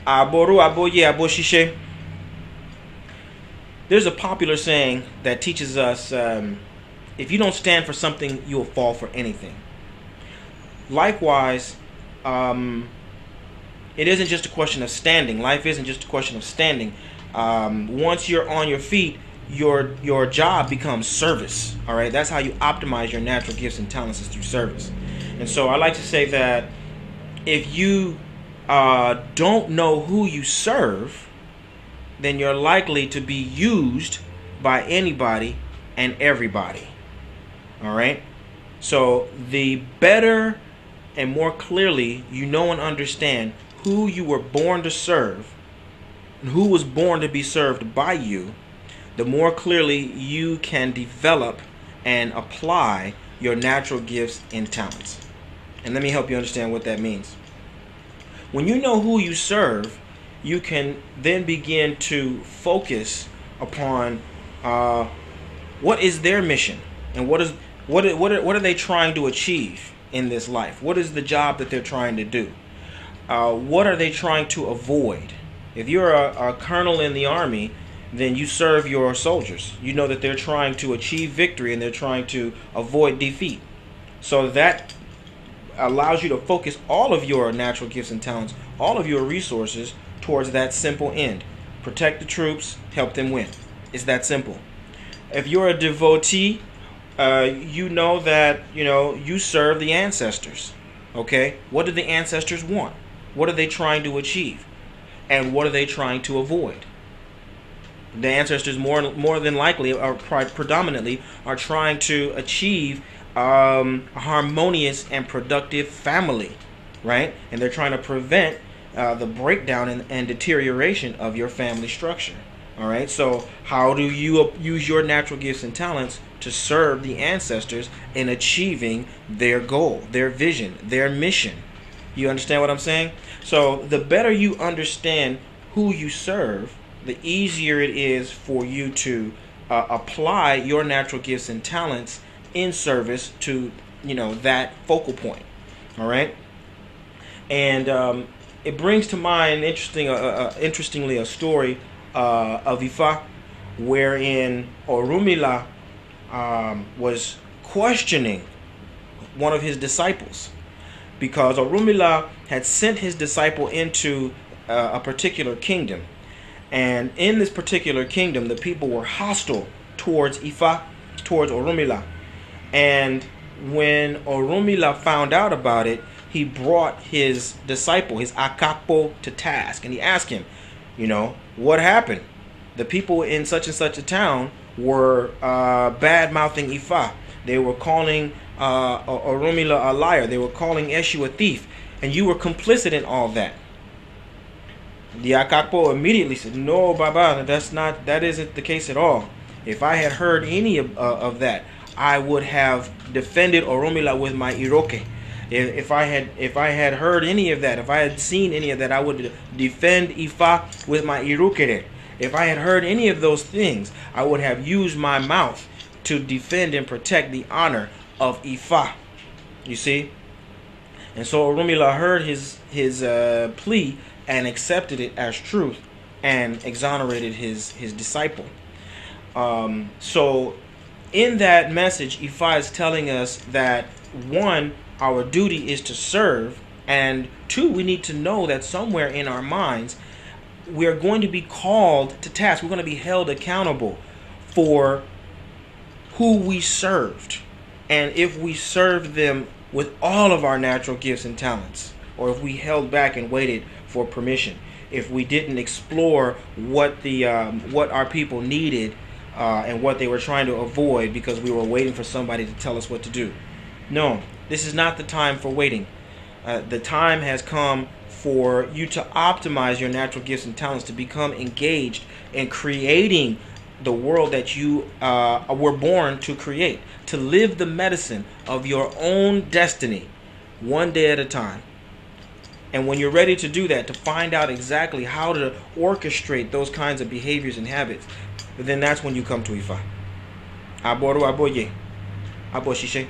Aboru, aboye, aboshishe. There's a popular saying that teaches us if you don't stand for something, you'll fall for anything. Likewise, it isn't just a question of standing. Life isn't just a question of standing. Once you're on your feet, your job becomes service. All right, that's how you optimize your natural gifts and talents, is through service. And so I like to say that if you don't know who you serve, then you're likely to be used by anybody and everybody. All right, so the better and more clearly you know and understand who you were born to serve and who was born to be served by you, the more clearly you can develop and apply your natural gifts and talents. And let me help you understand what that means. When you know who you serve, you can then begin to focus upon what is their mission and what are they trying to achieve in this life. What is the job that they're trying to do? What are they trying to avoid? If you're a colonel in the army, then you serve your soldiers. You know that they're trying to achieve victory and they're trying to avoid defeat. So that allows you to focus all of your natural gifts and talents, all of your resources towards that simple end. Protect the troops, help them win. It's that simple. If you're a devotee, you know that you serve the ancestors. Okay? What do the ancestors want? What are they trying to achieve? And what are they trying to avoid? The ancestors more than likely are predominantly are trying to achieve a harmonious and productive family, right? And they're trying to prevent the breakdown and deterioration of your family structure. All right. So how do you use your natural gifts and talents to serve the ancestors in achieving their goal, their vision, their mission? You understand what I'm saying? So the better you understand who you serve, the easier it is for you to apply your natural gifts and talents in service to that focal point. All right. And it brings to mind interestingly a story of Ifa, wherein Orunmila was questioning one of his disciples, because Orunmila had sent his disciple into a particular kingdom, and in this particular kingdom the people were hostile towards Ifa, towards Orunmila. And when Orunmila found out about it, he brought his disciple, his Akakpo, to task, and he asked him, what happened? The people in such and such a town were bad mouthing Ifa. They were calling Orunmila a liar. They were calling Eshu a thief, and you were complicit in all that. The Akakpo immediately said, "No, Baba, that isn't the case at all. If I had heard any of that, I would have defended Orunmila with my Iroke. If I had heard any of that, if I had seen any of that, I would defend Ifa with my Irukere. If I had heard any of those things, I would have used my mouth to defend and protect the honor of Ifa." You see? And so Orunmila heard his plea and accepted it as truth and exonerated his disciple. So in that message, Ifa is telling us that, one, our duty is to serve, and two, we need to know that somewhere in our minds we are going to be called to task. We're going to be held accountable for who we served, and if we served them with all of our natural gifts and talents, or if we held back and waited for permission, if we didn't explore what our people needed and what they were trying to avoid because we were waiting for somebody to tell us what to do. No, this is not the time for waiting. The time has come for you to optimize your natural gifts and talents, to become engaged in creating the world that you were born to create, to live the medicine of your own destiny, one day at a time. And when you're ready to do that, to find out exactly how to orchestrate those kinds of behaviors and habits, then that's when you come to Ifa. Aboru aboye, aboshishe.